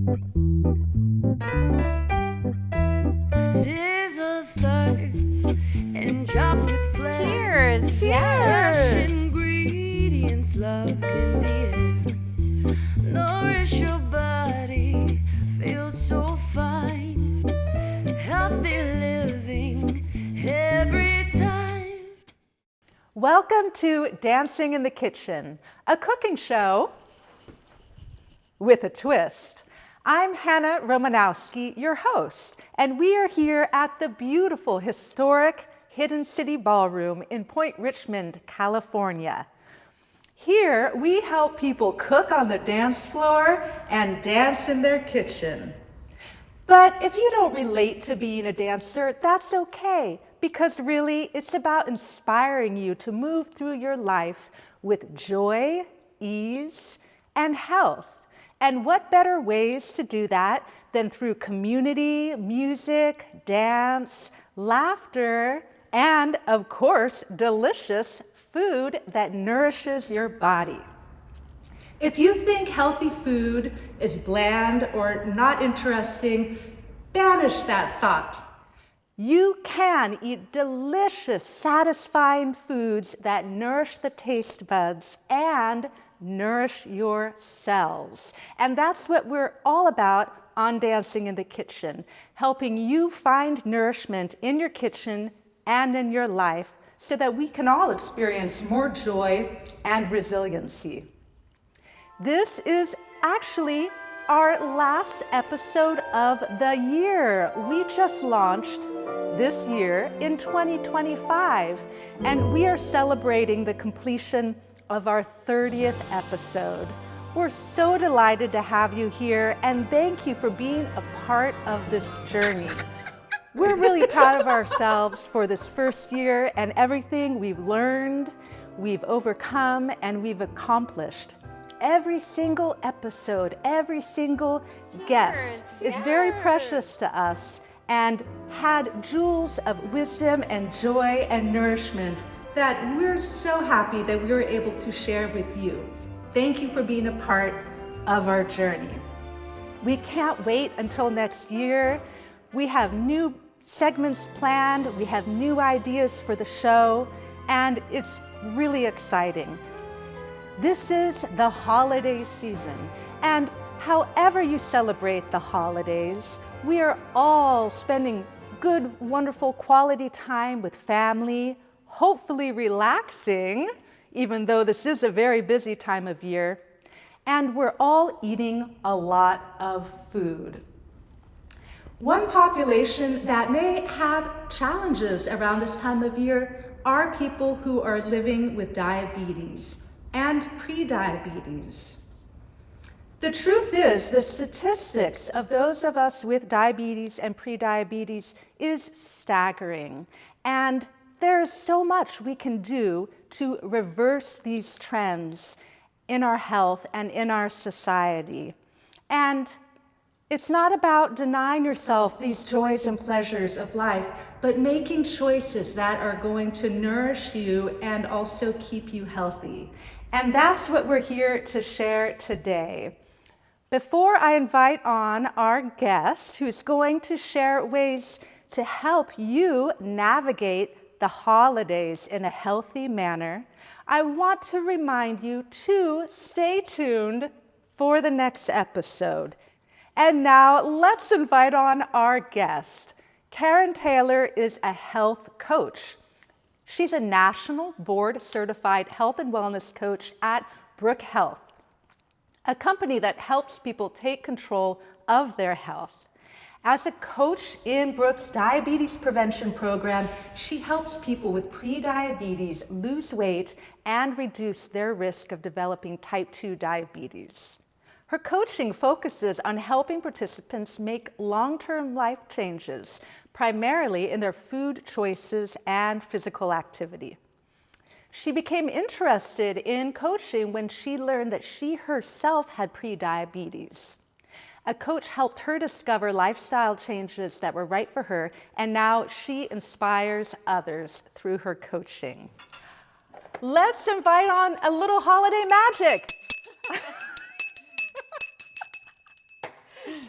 Sizzle start and drop with flair. Cheers! Fresh ingredients, love in the air. Nourish your body, feel so fine. Healthy living every time. Welcome to Dancing in the Kitchen, a cooking show with a twist. I'm Hannah Romanowski, your host, and we are here at the beautiful, historic Hidden City Ballroom in Point Richmond, California. Here, we help people cook on the dance floor and dance in their kitchen. But if you don't relate to being a dancer, that's okay, because really, it's about inspiring you to move through your life with joy, ease, and health. And what better ways to do that than through community, music, dance, laughter, and of course, delicious food that nourishes your body. If you think healthy food is bland or not interesting, banish that thought. You can eat delicious, satisfying foods that nourish the taste buds and nourish your cells. And that's what we're all about on Dancing in the Kitchen, helping you find nourishment in your kitchen and in your life so that we can all experience more joy and resiliency. This is actually our last episode of the year. We just launched this year in 2025, and we are celebrating the completion of our 30th episode. We're so delighted to have you here, and thank you for being a part of this journey. We're really proud of ourselves for this first year and everything we've learned, we've overcome, and we've accomplished. Every single episode, every single guest is very precious to us and had jewels of wisdom and joy and nourishment that we're so happy that we were able to share with you. Thank you for being a part of our journey. We can't wait until next year. We have new segments planned, we have new ideas for the show, and it's really exciting. This is the holiday season, and however you celebrate the holidays, we are all spending good, wonderful quality time with family, hopefully relaxing, even though this is a very busy time of year, and we're all eating a lot of food. One population that may have challenges around this time of year are people who are living with diabetes and pre-diabetes. The truth is, the statistics of those of us with diabetes and pre-diabetes is staggering, and there is so much we can do to reverse these trends in our health and in our society. And it's not about denying yourself these joys and pleasures of life, but making choices that are going to nourish you and also keep you healthy. And that's what we're here to share today. Before I invite on our guest, who's going to share ways to help you navigate the holidays in a healthy manner, I want to remind you to stay tuned for the next episode. And now let's invite on our guest. Karen Taylor is a health coach. She's a national board certified health and wellness coach at Brook Health, a company that helps people take control of their health. As a coach in Brook's diabetes prevention program, she helps people with pre-diabetes lose weight and reduce their risk of developing type 2 diabetes. Her coaching focuses on helping participants make long-term life changes, primarily in their food choices and physical activity. She became interested in coaching when she learned that she herself had pre-diabetes. A coach helped her discover lifestyle changes that were right for her, and now she inspires others through her coaching. Let's invite on a little holiday magic.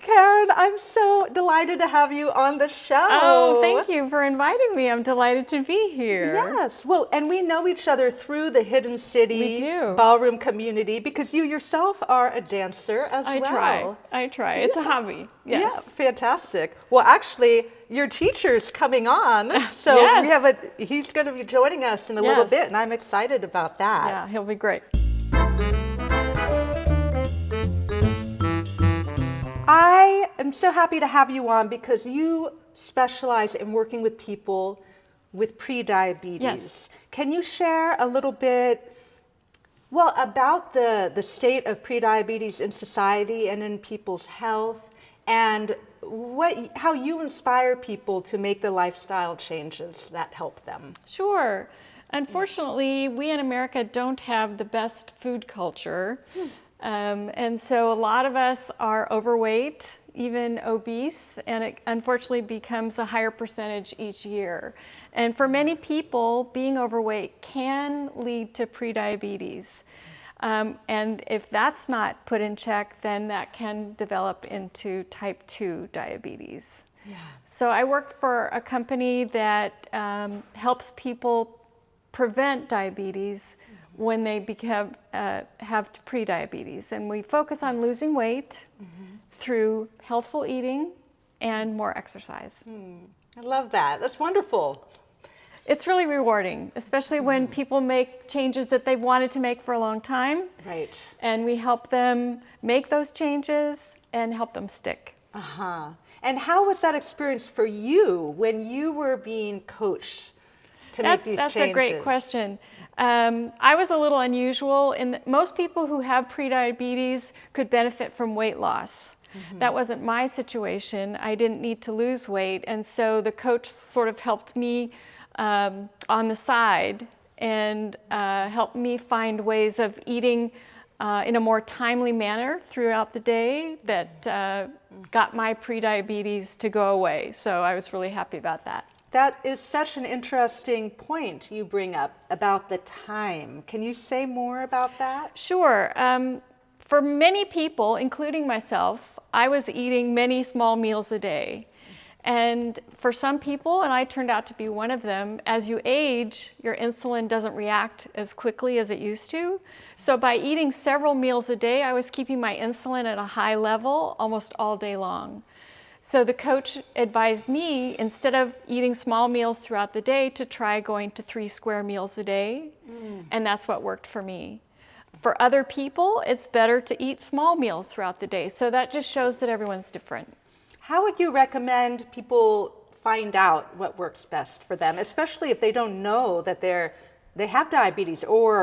Karen, I'm so delighted to have you on the show. Oh, thank you for inviting me. I'm delighted to be here. Yes, well, and we know each other through the Hidden City ballroom community because you yourself are a dancer as well. I try. It's a hobby. Yes. Yeah, fantastic. Well, actually, your teacher's coming on, so he's going to be joining us in a little bit, and I'm excited about that. Yeah, he'll be great. I am so happy to have you on because you specialize in working with people with prediabetes. Yes. Can you share a little bit, well, about the state of prediabetes in society and in people's health, and how you inspire people to make the lifestyle changes that help them? Sure. Unfortunately, we in America don't have the best food culture. And so a lot of us are overweight, even obese, and it unfortunately becomes a higher percentage each year. And for many people, being overweight can lead to prediabetes. And if that's not put in check, then that can develop into type 2 diabetes. Yeah. So I work for a company that helps people prevent diabetes when they have prediabetes. And we focus on losing weight through healthful eating and more exercise. I love that. That's wonderful. It's really rewarding, especially when people make changes that they've wanted to make for a long time. Right. And we help them make those changes and help them stick. Uh-huh. And how was that experience for you when you were being coached to make these changes? That's a great question. I was a little unusual in that most people who have prediabetes could benefit from weight loss. That wasn't my situation. I didn't need to lose weight, and so the coach sort of helped me on the side and helped me find ways of eating in a more timely manner throughout the day that got my prediabetes to go away. So I was really happy about that. That is such an interesting point you bring up about the time. Can you say more about that? Sure. For many people, including myself, I was eating many small meals a day. And for some people, and I turned out to be one of them, as you age, your insulin doesn't react as quickly as it used to. So by eating several meals a day, I was keeping my insulin at a high level almost all day long. So the coach advised me, instead of eating small meals throughout the day, to try going to 3 square meals a day. And that's what worked for me. For other people, it's better to eat small meals throughout the day. So that just shows that everyone's different. How would you recommend people find out what works best for them, especially if they don't know that they have diabetes or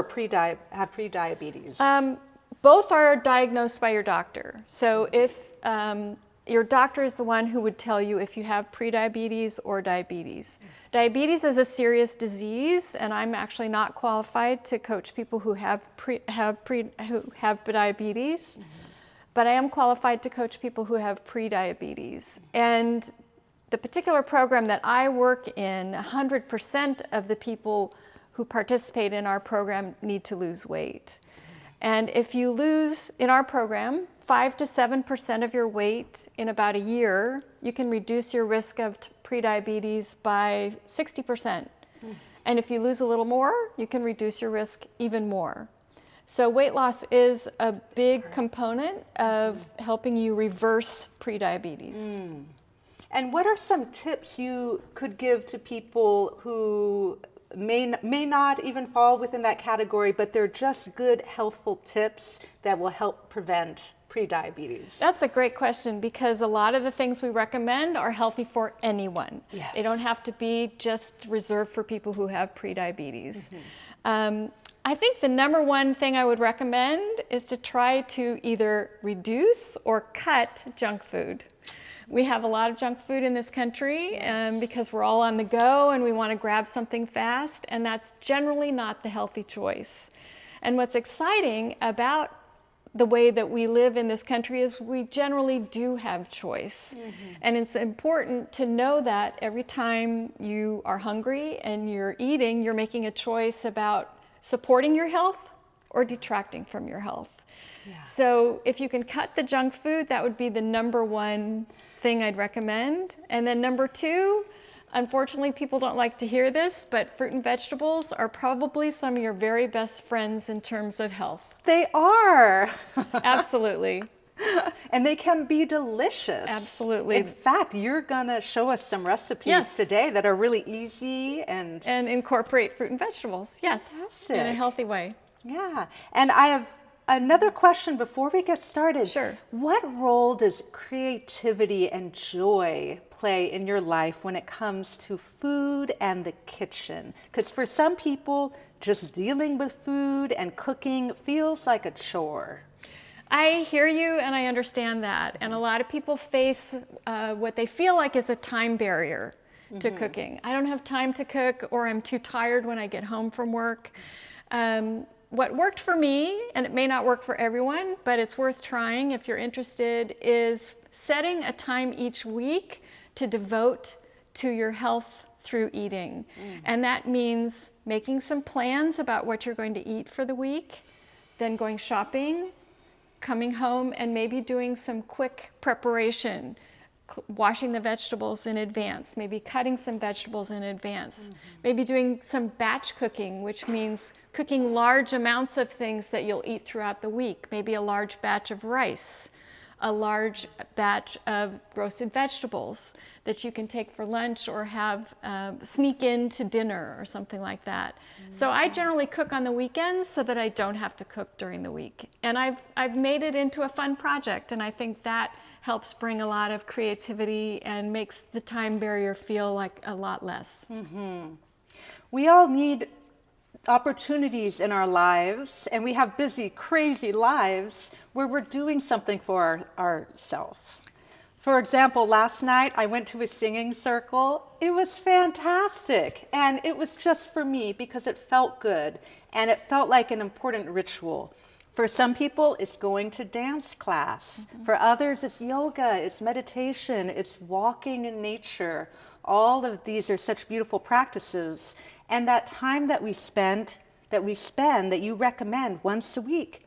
have prediabetes? Both are diagnosed by your doctor. So if your doctor is the one who would tell you if you have prediabetes or diabetes. Diabetes is a serious disease, and I'm actually not qualified to coach people who have diabetes, but I am qualified to coach people who have prediabetes. And the particular program that I work in, 100% of the people who participate in our program need to lose weight. And if you lose, in our program, 5 to 7% of your weight in about a year, you can reduce your risk of prediabetes by 60%. And if you lose a little more, you can reduce your risk even more. So weight loss is a big component of helping you reverse prediabetes. And what are some tips you could give to people who may not even fall within that category, but they're just good, healthful tips that will help prevent prediabetes? That's a great question, because a lot of the things we recommend are healthy for anyone. Yes. They don't have to be just reserved for people who have prediabetes. I think the number one thing I would recommend is to try to either reduce or cut junk food. We have a lot of junk food in this country because we're all on the go and we want to grab something fast, and that's generally not the healthy choice. And what's exciting about the way that we live in this country is we generally do have choice. And it's important to know that every time you are hungry and you're eating, you're making a choice about supporting your health or detracting from your health. So if you can cut the junk food, that would be the number one thing I'd recommend. And then number two, unfortunately, people don't like to hear this, but fruit and vegetables are probably some of your very best friends in terms of health. They are. Absolutely. And they can be delicious. Absolutely. In fact, you're going to show us some recipes today that are really easy and incorporate fruit and vegetables. Yes. Fantastic. In a healthy way. Yeah. And I have another question before we get started. Sure. What role does creativity and joy play in your life when it comes to food and the kitchen? Because for some people, just dealing with food and cooking feels like a chore. I hear you and I understand that. And a lot of people face what they feel like is a time barrier to cooking. I don't have time to cook, or I'm too tired when I get home from work. What worked for me, and it may not work for everyone, but it's worth trying if you're interested, is setting a time each week to devote to your health through eating. And that means making some plans about what you're going to eat for the week, then going shopping, coming home and maybe doing some quick preparation, washing the vegetables in advance, maybe cutting some vegetables in advance, maybe doing some batch cooking, which means cooking large amounts of things that you'll eat throughout the week, maybe a large batch of rice, a large batch of roasted vegetables that you can take for lunch or have sneak into dinner or something like that. So I generally cook on the weekends so that I don't have to cook during the week. And I've made it into a fun project, and I think that helps bring a lot of creativity and makes the time barrier feel like a lot less. We all need opportunities in our lives, and we have busy, crazy lives where we're doing something for ourselves. For example, last night I went to a singing circle. It was fantastic, and it was just for me because it felt good and it felt like an important ritual. For some people, it's going to dance class. For others, it's yoga, it's meditation, it's walking in nature. All of these are such beautiful practices. And that time that we spend, that you recommend once a week,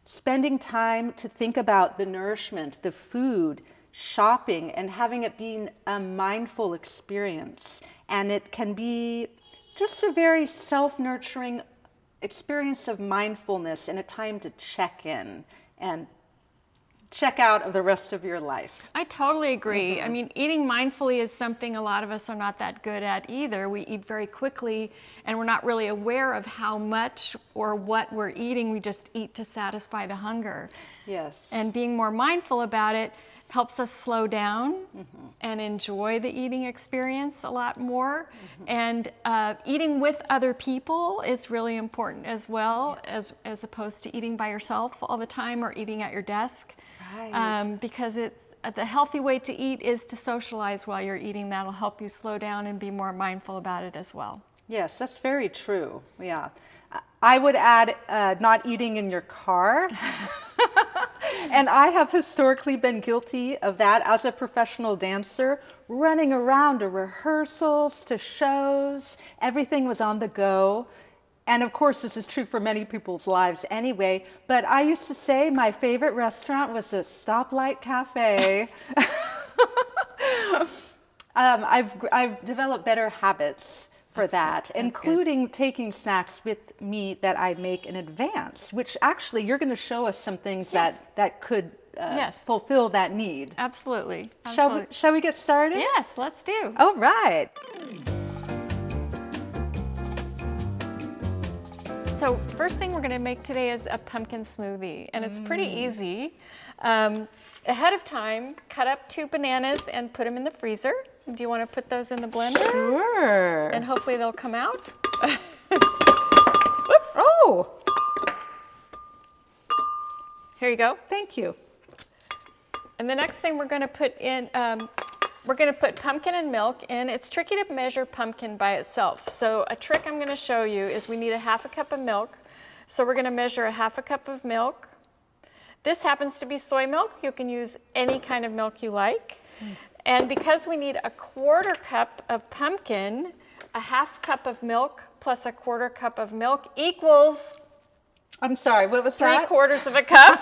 spending time to think about the nourishment, the food, shopping, and having it being a mindful experience. And it can be just a very self-nurturing experience of mindfulness and a time to check in and check out of the rest of your life. I totally agree. I mean, eating mindfully is something a lot of us are not that good at either. We eat very quickly and we're not really aware of how much or what we're eating. We just eat to satisfy the hunger. Yes. And being more mindful about it helps us slow down and enjoy the eating experience a lot more. And eating with other people is really important as well, as opposed to eating by yourself all the time or eating at your desk. Right. Because the healthy way to eat is to socialize while you're eating. That'll help you slow down and be more mindful about it as well. Yes, that's very true. Yeah. I would add not eating in your car. And I have historically been guilty of that as a professional dancer, running around to rehearsals, to shows. Everything was on the go. And of course, this is true for many people's lives anyway, but I used to say my favorite restaurant was a Stoplight Cafe. I've developed better habits for that, including taking snacks with me that I make in advance, which actually you're going to show us some things that could fulfill that need. Absolutely. Shall we get started? Yes, let's do. All right. So first thing we're going to make today is a pumpkin smoothie, and it's pretty easy. Ahead of time, cut up 2 bananas and put them in the freezer. Do you want to put those in the blender? Sure. And hopefully they'll come out. Whoops. Oh. Here you go. Thank you. And the next thing we're going to put in, we're going to put pumpkin and milk in. It's tricky to measure pumpkin by itself. So a trick I'm going to show you is we need a 1/2 cup of milk. So we're going to measure a 1/2 cup of milk. This happens to be soy milk. You can use any kind of milk you like. And because we need a 1/4 cup of pumpkin, a 1/2 cup of milk plus a 1/4 cup of milk equals I'm sorry, what was that? 3/4 of a cup.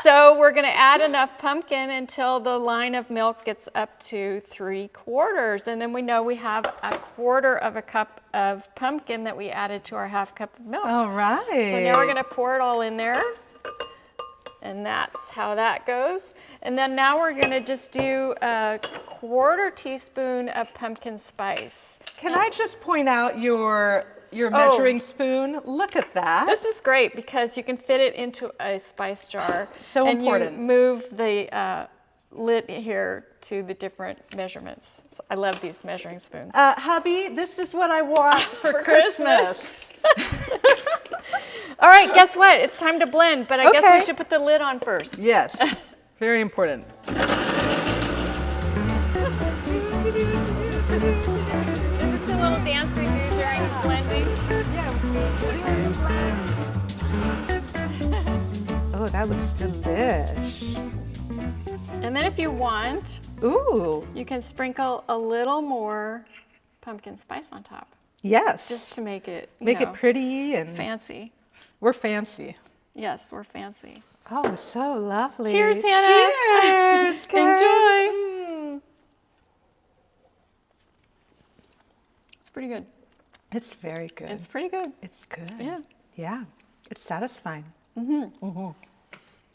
So we're going to add enough pumpkin until the line of milk gets up to 3/4. And then we know we have 1/4 of a cup of pumpkin that we added to our 1/2 cup of milk. All right. So now we're going to pour it all in there. And that's how that goes. And then now we're going to just do a 1/4 teaspoon of pumpkin spice. Can I just point out your measuring spoon? Look at that. This is great because you can fit it into a spice jar. So and important. you move the lid here to the different measurements. So I love these measuring spoons. Hubby, this is what I want for Christmas. All right, guess what? It's time to blend, but I guess Okay. we should put the lid on first. Yes, very important. Is this the little dance we do during blending? Oh, that looks delish. And then if you want, Ooh, you can sprinkle a little more pumpkin spice on top, yes. just to make it, Make it pretty and fancy. we're fancy. Yes, we're fancy. Oh, so lovely. Cheers, Hannah. Cheers, Karen. Enjoy. Mm. It's pretty good. It's very good. It's pretty good. It's good. Yeah. Yeah, it's satisfying.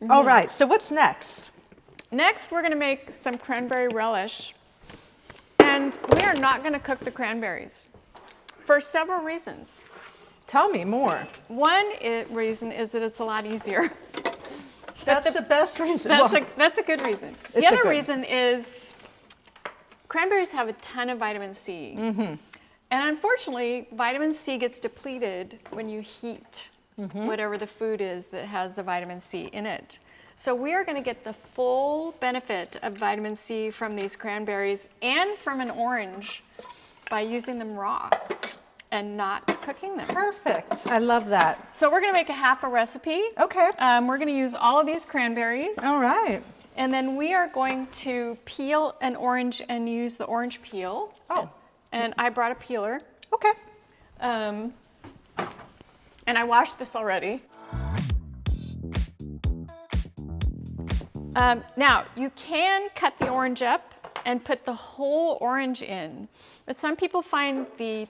All right, so what's next? Next, we're going to make some cranberry relish. And we are not going to cook the cranberries for several reasons. Tell me more. One reason is that it's a lot easier. That's the best reason. That's a good reason. It's The a other good- reason is cranberries have a ton of vitamin C. And unfortunately, vitamin C gets depleted when you heat whatever the food is that has the vitamin C in it. So we are going to get the full benefit of vitamin C from these cranberries and from an orange by using them raw and not cooking them. Perfect. I love that. So we're going to make a half a recipe. Okay. We're going to use all of these cranberries. All right. And then we are going to peel an orange and use the orange peel. Oh. And I brought a peeler. Okay. And I washed this already. Now, you can cut the orange up and put the whole orange in. But some people find the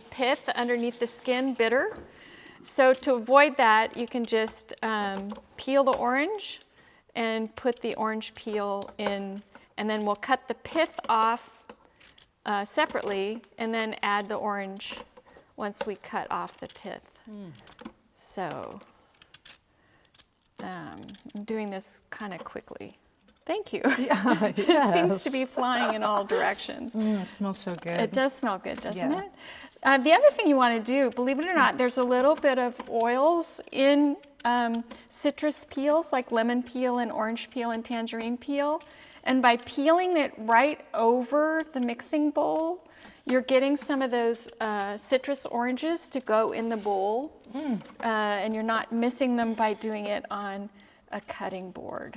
pith underneath the skin bitter. So to avoid that, you can just peel the orange and put the orange peel in, and then we'll cut the pith off separately and then add the orange once we cut off the pith. So I'm doing this kind of quickly. Thank you. Yeah, It seems to be flying in all directions. It smells so good. It does smell good, doesn't Yeah. it? The other thing you want to do, believe it or not, there's a little bit of oils in citrus peels, like lemon peel and orange peel and tangerine peel. And by peeling it right over the mixing bowl, you're getting some of those citrus oranges to go in the bowl. And you're not missing them by doing it on a cutting board.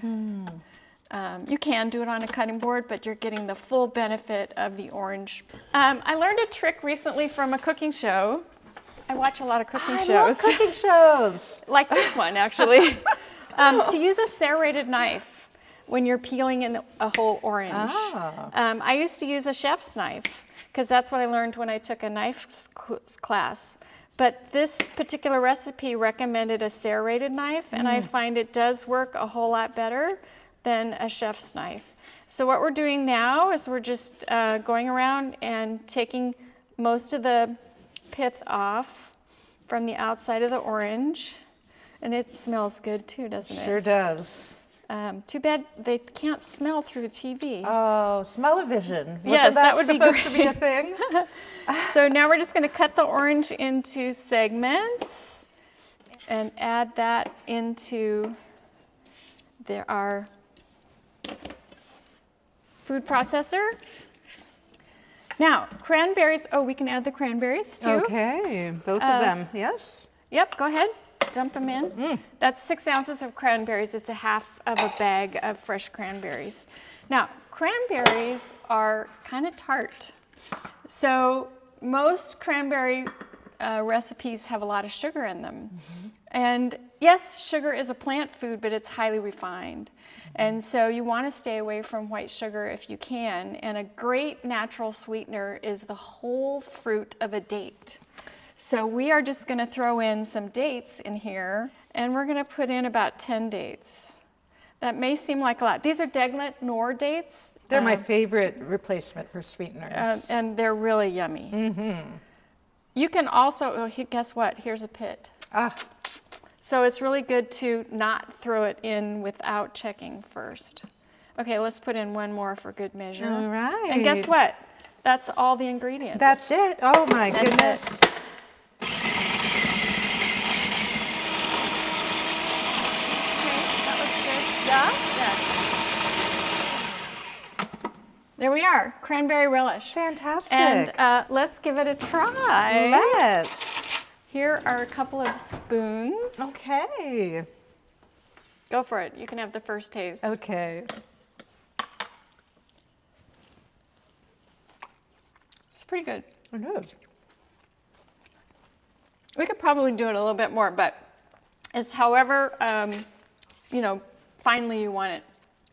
You can do it on a cutting board, but you're getting the full benefit of the orange. I learned a trick recently from a cooking show. I watch a lot of cooking I shows. love cooking shows. Like this one, actually. To use a serrated knife when you're peeling in a whole orange. Ah. I used to use a chef's knife because that's what I learned when I took a knife class. But this particular recipe recommended a serrated knife, and I find it does work a whole lot better than a chef's knife. So what we're doing now is we're just going around and taking most of the pith off from the outside of the orange. And it smells good too, doesn't it? Sure does. Too bad they can't smell through TV. Oh, smell-o-vision. Yes, that would be supposed to be a great. thing? So now we're just going to cut the orange into segments and add that into our food processor. Now, cranberries. Oh, we can add the cranberries too. Okay, both of them, yes? Yep, go ahead. Dump them in. That's 6 ounces of cranberries. It's a half of a bag of fresh cranberries. Now, cranberries are kind of tart. So most cranberry recipes have a lot of sugar in them. And yes, sugar is a plant food, but it's highly refined. And so you want to stay away from white sugar if you can. And a great natural sweetener is the whole fruit of a date. So we are just going to throw in some dates in here, and we're going to put in about 10 dates. That may seem like a lot. These are Deglet Noor dates. They're my favorite replacement for sweeteners. And they're really yummy. You can also, guess what? Here's a pit. So it's really good to not throw it in without checking first. Okay, let's put in one more for good measure. All right. And guess what? That's all the ingredients. That's it. Oh my That's goodness. it. Okay, that looks good. Yeah? There we are, cranberry relish. Fantastic. And let's give it a try. Let's. Here are a couple of spoons. Okay. Go for it. You can have the first taste. Okay. It's pretty good. It is. We could probably do it a little bit more, but it's however, finely you want it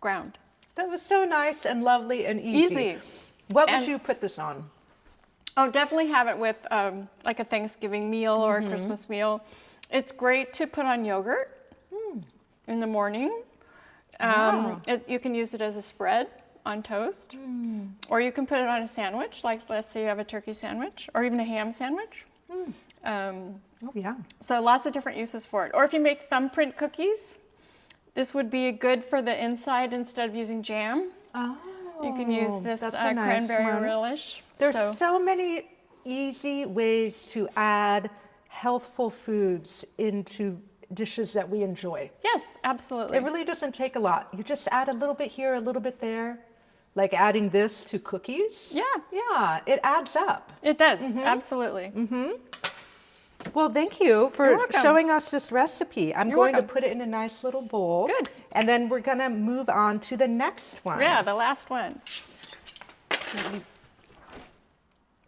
ground. That was so nice and lovely and easy. What would you put this on? Oh, definitely have it with like a Thanksgiving meal or a Christmas meal. It's great to put on yogurt in the morning. You can use it as a spread on toast, or you can put it on a sandwich, like let's say you have a turkey sandwich, or even a ham sandwich. Oh yeah. So lots of different uses for it. Or if you make thumbprint cookies, this would be good for the inside instead of using jam. Oh. You can use this that's a nice cranberry one. relish. There's so many easy ways to add healthful foods into dishes that we enjoy. Yes, absolutely. It really doesn't take a lot. You just add a little bit here, a little bit there. Like adding this to cookies. Yeah. Yeah, it adds up. It does, absolutely. Well, thank you for welcome. showing us this recipe. I'm You're going welcome. to put it in a nice little bowl. Good. And then we're going to move on to the next one. Yeah, the last one.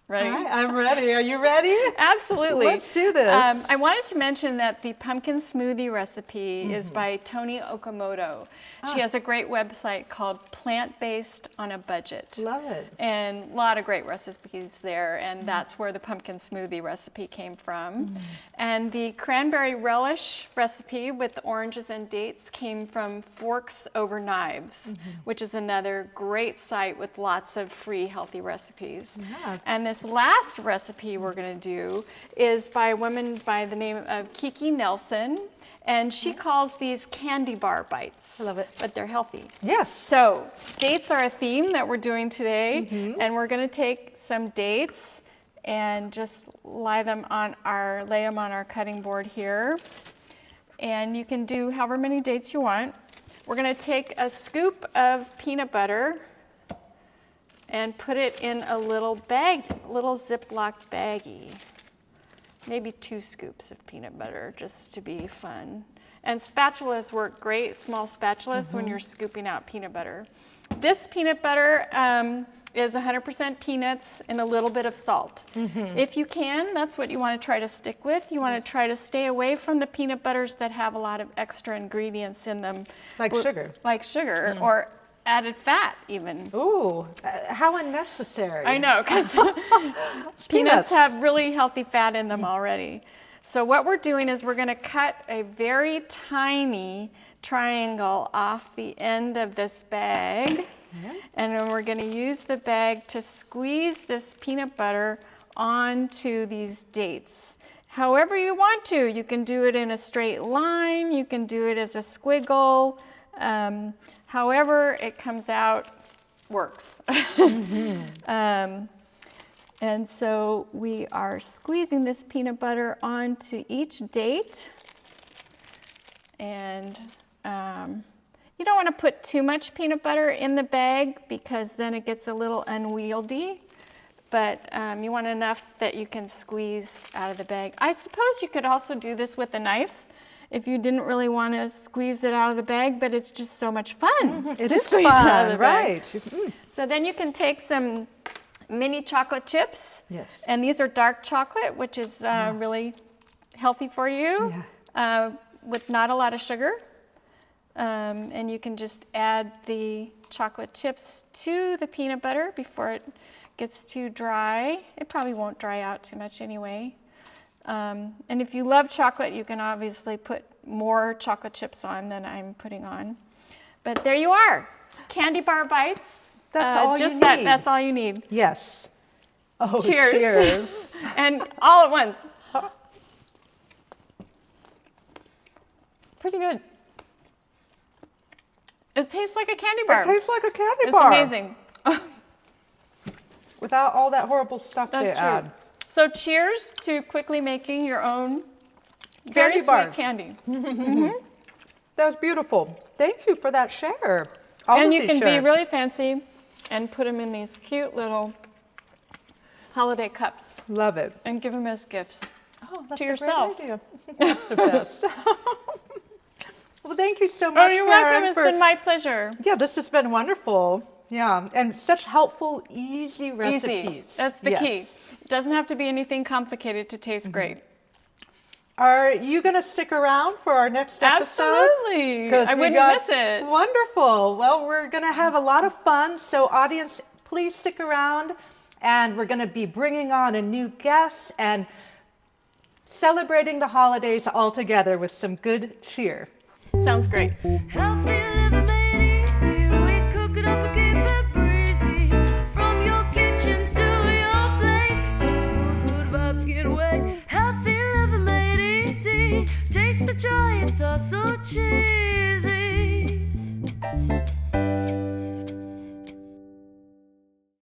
Ready? All right, I'm ready. Are you ready? Absolutely. Let's do this. I wanted to mention that the pumpkin smoothie recipe is by Toni Okamoto. She has a great website called Plant-Based on a Budget. Love it. And a lot of great recipes there, and that's where the pumpkin smoothie recipe came from. And the cranberry relish recipe with the oranges and dates came from Forks Over Knives, which is another great site with lots of free healthy recipes. Yeah. And this last recipe we're going to do is by a woman by the name of Kiki Nelson, and she calls these candy bar bites. I love it. But they're healthy. Yes. So dates are a theme that we're doing today, and we're going to take some dates and just lay them on our cutting board here. And you can do however many dates you want. We're going to take a scoop of peanut butter and put it in a little bag, little Ziploc baggie. Maybe 2 scoops of peanut butter, just to be fun. And spatulas work great, small spatulas, when you're scooping out peanut butter. This peanut butter is 100% peanuts and a little bit of salt. If you can, that's what you want to try to stick with. You want to try to stay away from the peanut butters that have a lot of extra ingredients in them. Like sugar. Like sugar, or added fat even. Ooh, how unnecessary. I know, because peanuts have really healthy fat in them already. So what we're doing is we're going to cut a very tiny triangle off the end of this bag. And then we're going to use the bag to squeeze this peanut butter onto these dates. However you want to. You can do it in a straight line. You can do it as a squiggle. However it comes out works. And so we are squeezing this peanut butter onto each date. And you don't want to put too much peanut butter in the bag because then it gets a little unwieldy. But you want enough that you can squeeze out of the bag. I suppose you could also do this with a knife if you didn't really want to squeeze it out of the bag, but it's just so much fun. It to is squeeze it out of fun, the bag. right. So then you can take some mini chocolate chips. Yes. And these are dark chocolate, which is really healthy for you, with not a lot of sugar. And you can just add the chocolate chips to the peanut butter before it gets too dry. It probably won't dry out too much anyway. And if you love chocolate, you can obviously put more chocolate chips on than I'm putting on. But there you are, candy bar bites. That's all just you that, need. That's all you need. Yes. Oh, Cheers. cheers. And all at once. Pretty good. It tastes like a candy bar. It tastes like a candy It's bar. amazing. Without all that horrible stuff That's they true. add. So cheers to quickly making your own very Candy sweet bars. candy. That was beautiful. Thank you for that share. All And of you these can shares. be really fancy and put them in these cute little holiday cups Love it. and give them as gifts. Oh, that's To a yourself. Great idea. That's the best. Well, thank you so much, Oh, you're Karen, welcome. It's for- been my pleasure. Yeah, this has been wonderful. Yeah, and such helpful, easy recipes. Easy. That's the Yes. key. It doesn't have to be anything complicated to taste great. Are you going to stick around for our next episode? Absolutely. 'Cause I we wouldn't got- miss it. Wonderful. Well, we're going to have a lot of fun. So audience, please stick around. And we're going to be bringing on a new guest and celebrating the holidays all together with some good cheer. Sounds great. Healthy living made easy. We cook it up and keep it breezy. From your kitchen to your plate. Good food, good vibes, get away. Healthy living made easy. Taste the joy, it's all so cheap.